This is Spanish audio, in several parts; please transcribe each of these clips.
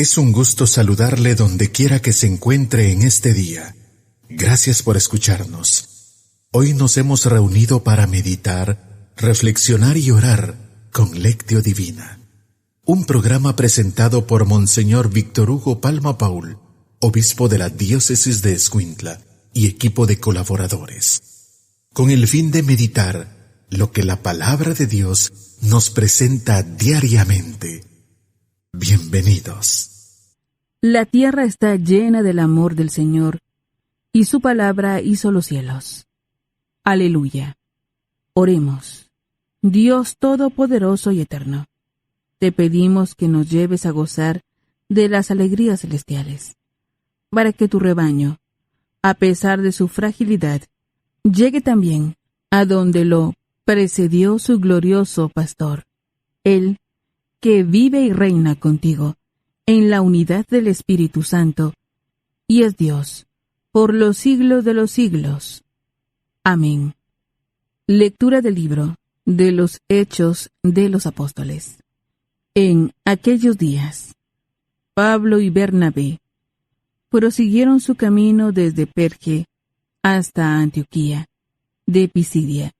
Es un gusto saludarle donde quiera que se encuentre en este día. Gracias por escucharnos. Hoy nos hemos reunido para meditar, reflexionar y orar con Lectio Divina. Un programa presentado por Monseñor Víctor Hugo Palma Paul, obispo de la diócesis de Escuintla y equipo de colaboradores, con el fin de meditar lo que la palabra de Dios nos presenta diariamente. Bienvenidos. La tierra está llena del amor del Señor, y su palabra hizo los cielos. Aleluya. Oremos. Dios Todopoderoso y Eterno, te pedimos que nos lleves a gozar de las alegrías celestiales, para que tu rebaño, a pesar de su fragilidad, llegue también a donde lo precedió su glorioso pastor, Él que vive y reina contigo en la unidad del Espíritu Santo, y es Dios, por los siglos de los siglos. Amén. Lectura del libro de los Hechos de los Apóstoles. En aquellos días, Pablo y Bernabé prosiguieron su camino desde Perge hasta Antioquía de Pisidia,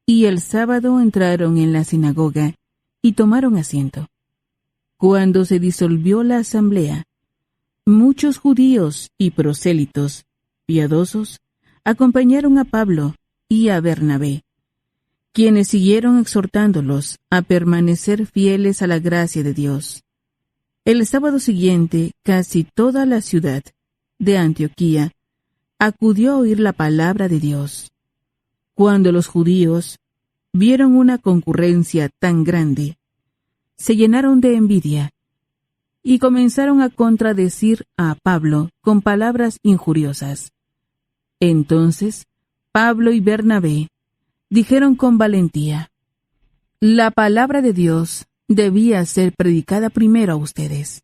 y el sábado entraron en la sinagoga y tomaron asiento. Cuando se disolvió la asamblea, muchos judíos y prosélitos piadosos acompañaron a Pablo y a Bernabé, quienes siguieron exhortándolos a permanecer fieles a la gracia de Dios. El sábado siguiente, casi toda la ciudad de Antioquía acudió a oír la palabra de Dios. Cuando los judíos vieron una concurrencia tan grande, se llenaron de envidia y comenzaron a contradecir a Pablo con palabras injuriosas. Entonces, Pablo y Bernabé dijeron con valentía: la palabra de Dios debía ser predicada primero a ustedes,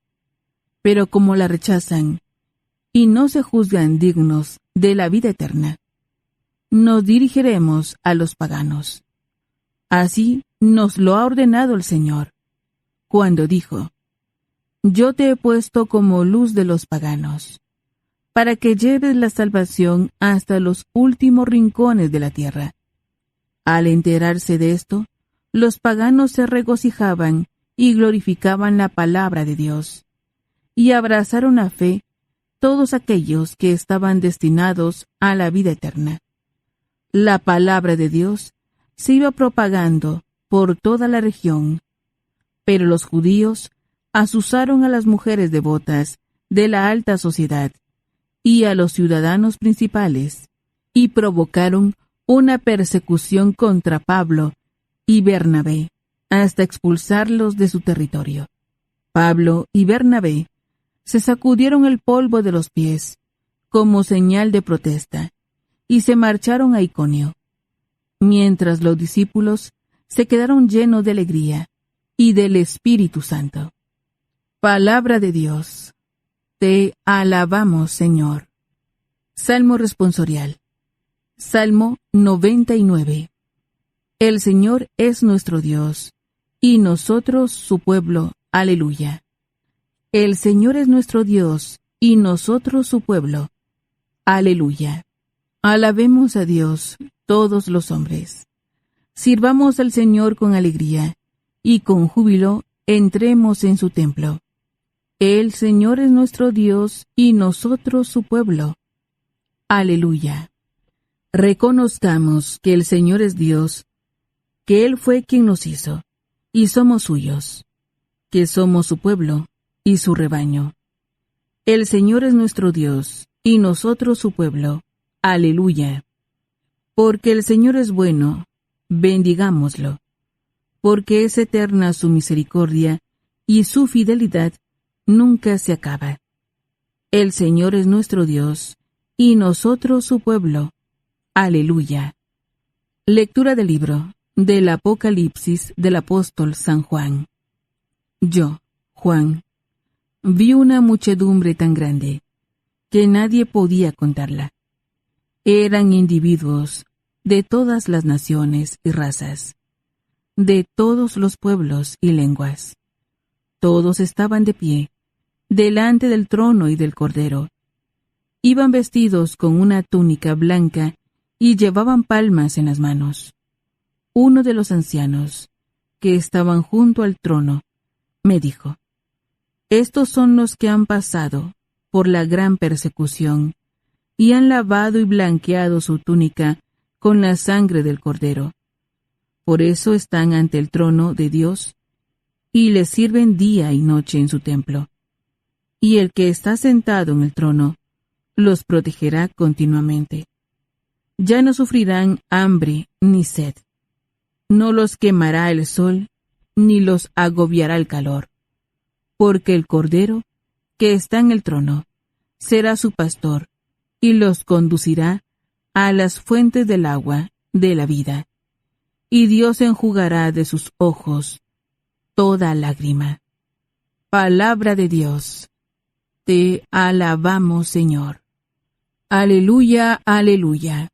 pero como la rechazan y no se juzgan dignos de la vida eterna, nos dirigiremos a los paganos. Así nos lo ha ordenado el Señor, cuando dijo: yo te he puesto como luz de los paganos, para que lleves la salvación hasta los últimos rincones de la tierra. Al enterarse de esto, los paganos se regocijaban y glorificaban la palabra de Dios, y abrazaron a fe todos aquellos que estaban destinados a la vida eterna. La palabra de Dios se iba propagando por toda la región, pero los judíos asusaron a las mujeres devotas de la alta sociedad y a los ciudadanos principales, y provocaron una persecución contra Pablo y Bernabé, hasta expulsarlos de su territorio. Pablo y Bernabé se sacudieron el polvo de los pies, como señal de protesta, y se marcharon a Iconio, mientras los discípulos se quedaron llenos de alegría y del Espíritu Santo. Palabra de Dios. Te alabamos, Señor. Salmo responsorial. Salmo 99. El Señor es nuestro Dios, y nosotros su pueblo. Aleluya. El Señor es nuestro Dios, y nosotros su pueblo. Aleluya. Alabemos a Dios, todos los hombres. Sirvamos al Señor con alegría, y con júbilo entremos en su templo. El Señor es nuestro Dios, y nosotros su pueblo. Aleluya. Reconozcamos que el Señor es Dios, que Él fue quien nos hizo, y somos suyos, que somos su pueblo y su rebaño. El Señor es nuestro Dios, y nosotros su pueblo. Aleluya. Porque el Señor es bueno, bendigámoslo, porque es eterna su misericordia, y su fidelidad nunca se acaba. El Señor es nuestro Dios, y nosotros su pueblo. Aleluya. Lectura del libro del Apocalipsis del apóstol San Juan. Yo, Juan, vi una muchedumbre tan grande que nadie podía contarla. Eran individuos de todas las naciones y razas, de todos los pueblos y lenguas. Todos estaban de pie delante del trono y del Cordero. Iban vestidos con una túnica blanca y llevaban palmas en las manos. Uno de los ancianos, que estaban junto al trono, me dijo: Estos son los que han pasado por la gran persecución y han lavado y blanqueado su túnica con la sangre del Cordero. Por eso están ante el trono de Dios y le sirven día y noche en su templo. Y el que está sentado en el trono los protegerá continuamente. Ya no sufrirán hambre ni sed. No los quemará el sol, ni los agobiará el calor. Porque el Cordero, que está en el trono, será su pastor, y los conducirá a las fuentes del agua de la vida. Y Dios enjugará de sus ojos toda lágrima. Palabra de Dios. Te alabamos, Señor. Aleluya, aleluya.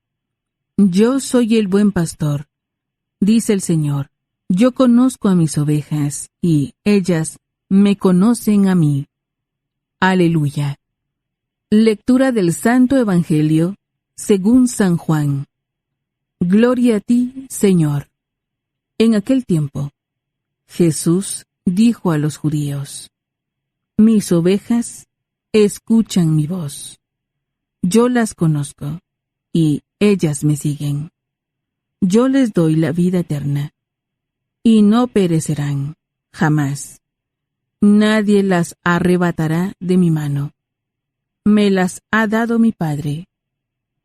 Yo soy el buen pastor, dice el Señor. Yo conozco a mis ovejas, y ellas me conocen a mí. Aleluya. Lectura del Santo Evangelio según San Juan. Gloria a ti, Señor. En aquel tiempo, Jesús dijo a los judíos: Mis ovejas escuchan mi voz. Yo las conozco, y ellas me siguen. Yo les doy la vida eterna, y no perecerán jamás. Nadie las arrebatará de mi mano. Me las ha dado mi Padre,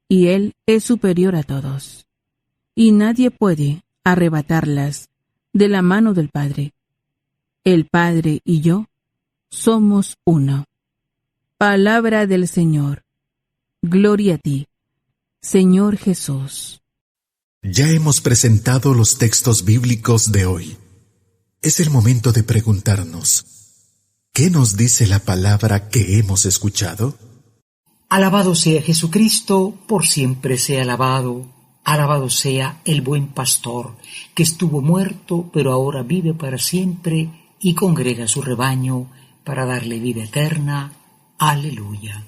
y Él es superior a todos, y nadie puede arrebatarlas de la mano del Padre. El Padre y yo somos uno. Palabra del Señor. Gloria a ti, Señor Jesús. Ya hemos presentado los textos bíblicos de hoy. Es el momento de preguntarnos: ¿qué nos dice la palabra que hemos escuchado? Alabado sea Jesucristo, por siempre sea alabado. Alabado sea el buen pastor, que estuvo muerto, pero ahora vive para siempre y congrega su rebaño para darle vida eterna. Aleluya.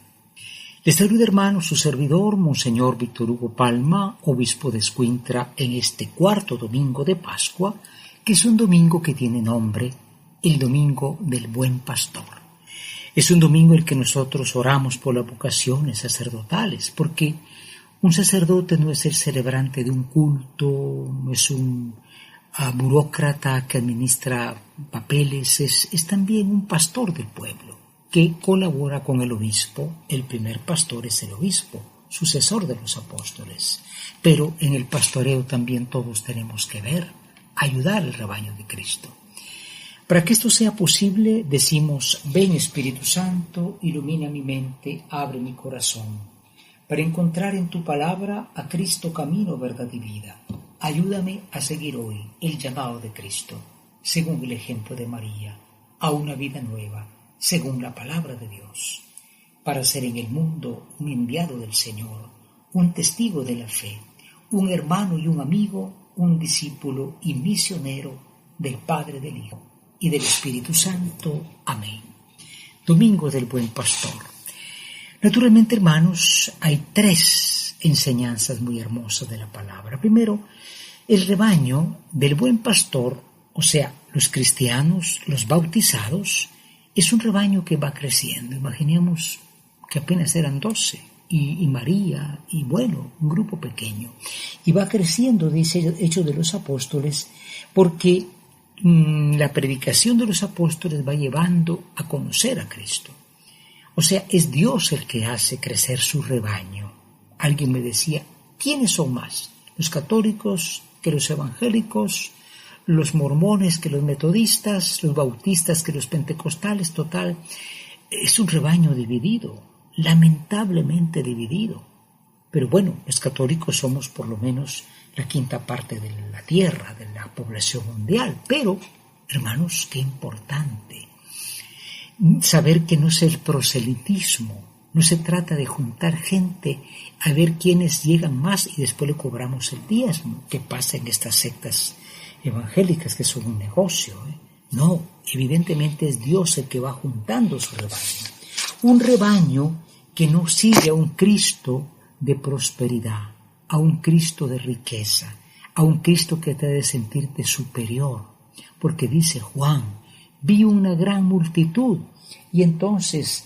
Les saluda, hermano, su servidor, Monseñor Víctor Hugo Palma, obispo de Escuintla, en este cuarto domingo de Pascua, que es un domingo que tiene nombre, el Domingo del Buen Pastor. Es un domingo en el que nosotros oramos por las vocaciones sacerdotales, porque un sacerdote no es el celebrante de un culto, no es un burócrata que administra papeles, es también un pastor del pueblo, que colabora con el obispo. El primer pastor es el obispo, sucesor de los apóstoles. Pero en el pastoreo también todos tenemos que ver, ayudar al rebaño de Cristo. Para que esto sea posible, decimos: Ven Espíritu Santo, ilumina mi mente, abre mi corazón, para encontrar en tu palabra a Cristo camino, verdad y vida. Ayúdame a seguir hoy el llamado de Cristo, según el ejemplo de María, a una vida nueva, según la palabra de Dios, para ser en el mundo un enviado del Señor, un testigo de la fe, un hermano y un amigo, un discípulo y misionero del Padre, del Hijo y del Espíritu Santo. Amén. Domingo del Buen Pastor. Naturalmente, hermanos, hay tres enseñanzas muy hermosas de la palabra. Primero, el rebaño del Buen Pastor, o sea, los cristianos, los bautizados, es un rebaño que va creciendo. Imaginemos que apenas eran 12, y María, y bueno, un grupo pequeño. Y va creciendo, dice Hechos de los Apóstoles, porque la predicación de los apóstoles va llevando a conocer a Cristo. O sea, es Dios el que hace crecer su rebaño. Alguien me decía: ¿quiénes son más? ¿Los católicos que los evangélicos? ¿Los mormones que los metodistas? ¿Los bautistas que los pentecostales? Total, es un rebaño dividido, lamentablemente dividido. Pero bueno, los católicos somos por lo menos la quinta parte de la tierra, de la población mundial. Pero, hermanos, qué importante saber que no es el proselitismo, no se trata de juntar gente a ver quiénes llegan más y después le cobramos el diezmo, que pasa en estas sectas evangélicas que son un negocio. No, Evidentemente es Dios el que va juntando su rebaño. Un rebaño que no sigue a un Cristo de prosperidad, a un Cristo de riqueza, a un Cristo que te ha de sentirte superior. Porque dice Juan, vi una gran multitud, y entonces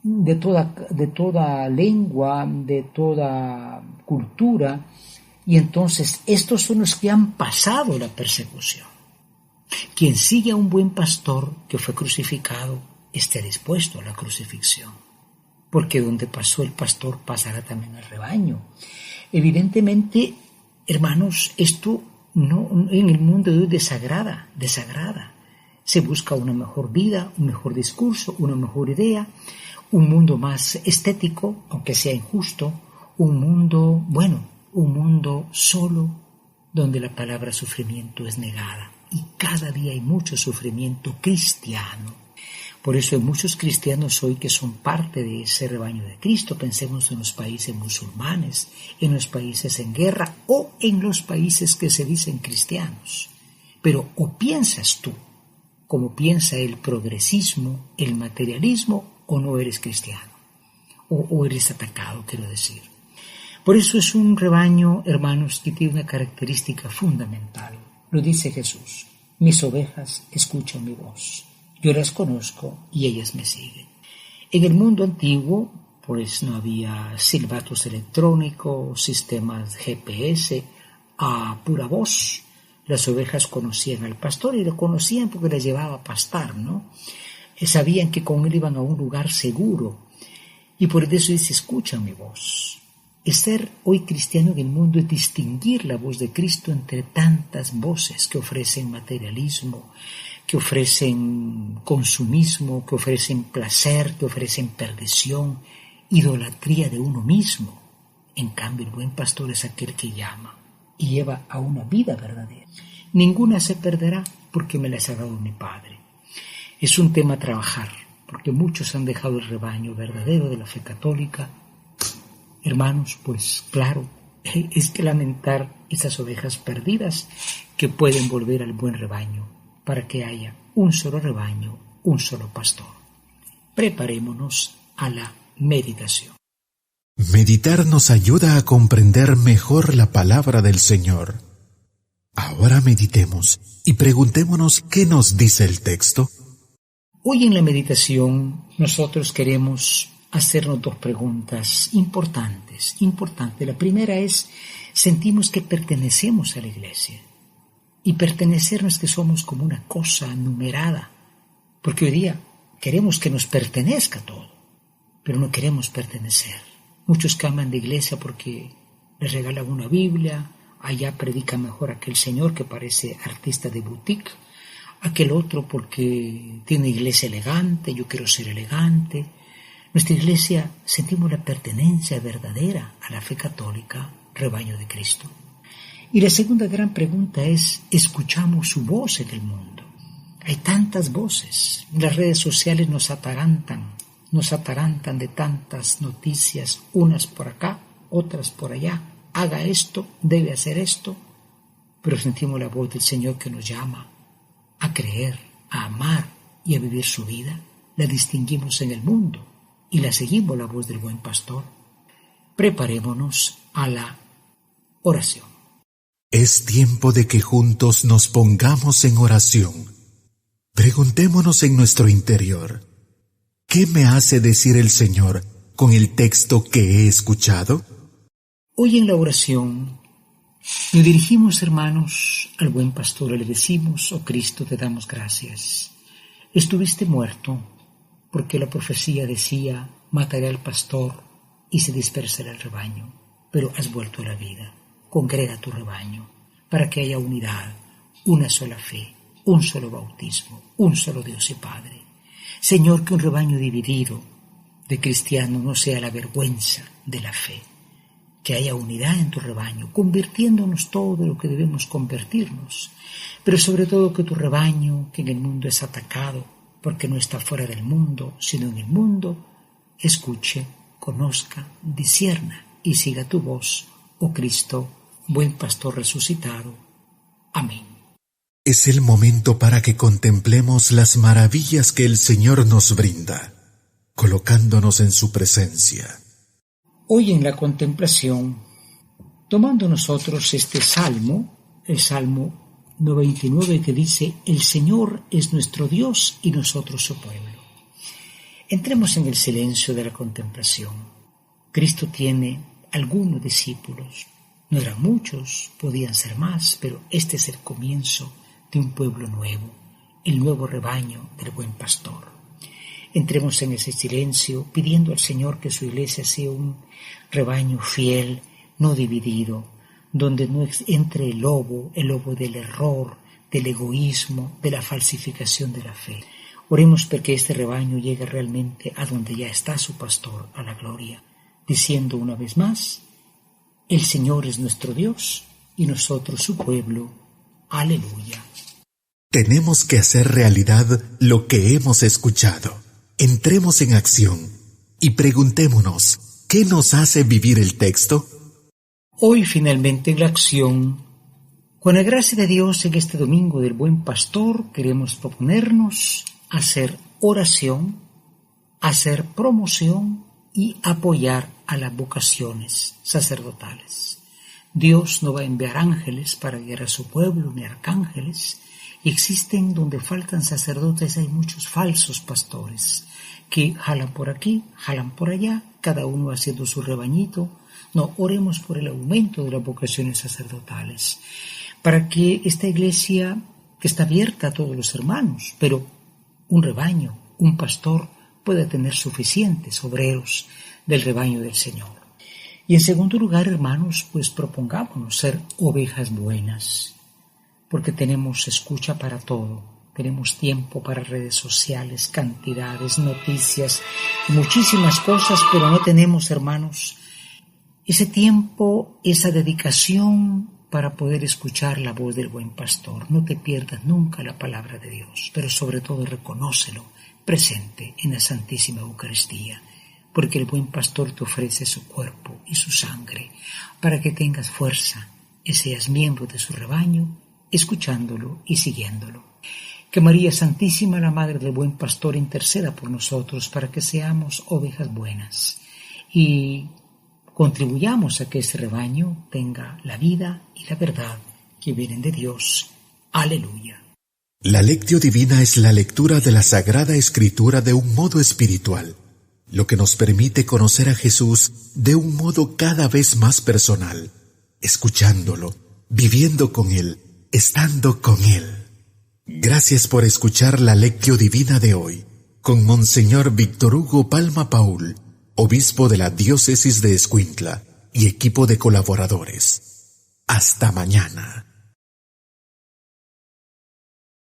de toda lengua, de toda cultura, y entonces estos son los que han pasado la persecución. Quien sigue a un buen pastor que fue crucificado, esté dispuesto a la crucifixión, porque donde pasó el pastor pasará también el rebaño. Evidentemente, hermanos, esto no en el mundo de hoy desagrada. Se busca una mejor vida, un mejor discurso, una mejor idea, un mundo más estético, aunque sea injusto, un mundo solo, donde la palabra sufrimiento es negada. Y cada día hay mucho sufrimiento cristiano. Por eso hay muchos cristianos hoy que son parte de ese rebaño de Cristo. Pensemos en los países musulmanes, en los países en guerra o en los países que se dicen cristianos. Pero o piensas tú como piensa el progresismo, el materialismo, o no eres cristiano, o eres atacado, quiero decir. Por eso es un rebaño, hermanos, que tiene una característica fundamental. Lo dice Jesús: mis ovejas escuchan mi voz, yo las conozco y ellas me siguen. En el mundo antiguo, pues no había silbatos electrónicos, sistemas GPS, a pura voz. Las ovejas conocían al pastor y lo conocían porque les llevaba a pastar, ¿no? Sabían que con él iban a un lugar seguro, y por eso dice: escucha mi voz. Es ser hoy cristiano en el mundo es distinguir la voz de Cristo entre tantas voces que ofrecen materialismo, que ofrecen consumismo, que ofrecen placer, que ofrecen perdición, idolatría de uno mismo. En cambio, el buen pastor es aquel que llama y lleva a una vida verdadera. Ninguna se perderá porque me las ha dado mi Padre. Es un tema a trabajar, porque muchos han dejado el rebaño verdadero de la fe católica. Hermanos, pues claro, es que lamentar esas ovejas perdidas que pueden volver al buen rebaño, para que haya un solo rebaño, un solo pastor. Preparémonos a la meditación. Meditar nos ayuda a comprender mejor la palabra del Señor. Ahora meditemos y preguntémonos qué nos dice el texto. Hoy en la meditación nosotros queremos hacernos dos preguntas importantes. La primera es, sentimos que pertenecemos a la iglesia. Y pertenecer no es que somos como una cosa numerada, porque hoy día queremos que nos pertenezca todo, pero no queremos pertenecer. Muchos que aman la iglesia porque les regalan una Biblia, allá predica mejor aquel señor que parece artista de boutique, aquel otro porque tiene iglesia elegante, yo quiero ser elegante. Nuestra iglesia sentimos la pertenencia verdadera a la fe católica, rebaño de Cristo. Y la segunda gran pregunta es, ¿escuchamos su voz en el mundo? Hay tantas voces, las redes sociales nos atarantan de tantas noticias, unas por acá, otras por allá. Haga esto, debe hacer esto, pero sentimos la voz del Señor que nos llama a creer, a amar y a vivir su vida. La distinguimos en el mundo y la seguimos la voz del buen pastor. Preparémonos a la oración. Es tiempo de que juntos nos pongamos en oración. Preguntémonos en nuestro interior, ¿qué me hace decir el Señor con el texto que he escuchado? Hoy en la oración nos dirigimos, hermanos, al buen pastor y le decimos: oh Cristo, te damos gracias. Estuviste muerto porque la profecía decía: mataré al pastor y se dispersará el rebaño, pero has vuelto a la vida. Congrega tu rebaño para que haya unidad, una sola fe, un solo bautismo, un solo Dios y Padre. Señor, que un rebaño dividido de cristianos no sea la vergüenza de la fe. Que haya unidad en tu rebaño, convirtiéndonos todo lo que debemos convertirnos, pero sobre todo que tu rebaño, que en el mundo es atacado, porque no está fuera del mundo, sino en el mundo, escuche, conozca, discierna y siga tu voz, oh Cristo, buen pastor resucitado. Amén. Es el momento para que contemplemos las maravillas que el Señor nos brinda, colocándonos en su presencia. Hoy en la contemplación, tomando nosotros este salmo, el Salmo 99, que dice: el Señor es nuestro Dios y nosotros su pueblo. Entremos en el silencio de la contemplación. Cristo tiene algunos discípulos. No eran muchos, podían ser más, pero este es el comienzo de un pueblo nuevo, el nuevo rebaño del buen pastor. Entremos en ese silencio pidiendo al Señor que su iglesia sea un rebaño fiel, no dividido, donde no entre el lobo del error, del egoísmo, de la falsificación de la fe. Oremos porque este rebaño llegue realmente a donde ya está su pastor, a la gloria, diciendo una vez más: el Señor es nuestro Dios y nosotros su pueblo. Aleluya. Tenemos que hacer realidad lo que hemos escuchado. Entremos en acción y preguntémonos: ¿qué nos hace vivir el texto? Hoy finalmente en la acción, con la gracia de Dios, en este domingo del Buen Pastor, queremos proponernos hacer oración, hacer promoción y apoyar a las vocaciones sacerdotales. Dios no va a enviar ángeles para guiar a su pueblo, ni arcángeles, y existen donde faltan sacerdotes, hay muchos falsos pastores que jalan por aquí, jalan por allá, cada uno haciendo su rebañito. No, oremos por el aumento de las vocaciones sacerdotales, para que esta iglesia, que está abierta a todos los hermanos, pero un rebaño, un pastor, pueda tener suficientes obreros del rebaño del Señor. Y en segundo lugar, hermanos, pues propongámonos ser ovejas buenas, porque tenemos escucha para todo, tenemos tiempo para redes sociales, cantidades, noticias, muchísimas cosas, pero no tenemos, hermanos, ese tiempo, esa dedicación para poder escuchar la voz del buen pastor. No te pierdas nunca la palabra de Dios, pero sobre todo reconócelo presente en la Santísima Eucaristía, porque el buen pastor te ofrece su cuerpo y su sangre para que tengas fuerza y seas miembro de su rebaño, escuchándolo y siguiéndolo. Que María Santísima, la Madre del Buen Pastor, interceda por nosotros para que seamos ovejas buenas y contribuyamos a que ese rebaño tenga la vida y la verdad que vienen de Dios. Aleluya. La Lectio Divina es la lectura de la Sagrada Escritura de un modo espiritual, lo que nos permite conocer a Jesús de un modo cada vez más personal, escuchándolo, viviendo con Él, estando con Él. Gracias por escuchar la Lectio Divina de hoy, con Monseñor Víctor Hugo Palma Paul, obispo de la Diócesis de Escuintla y equipo de colaboradores. Hasta mañana.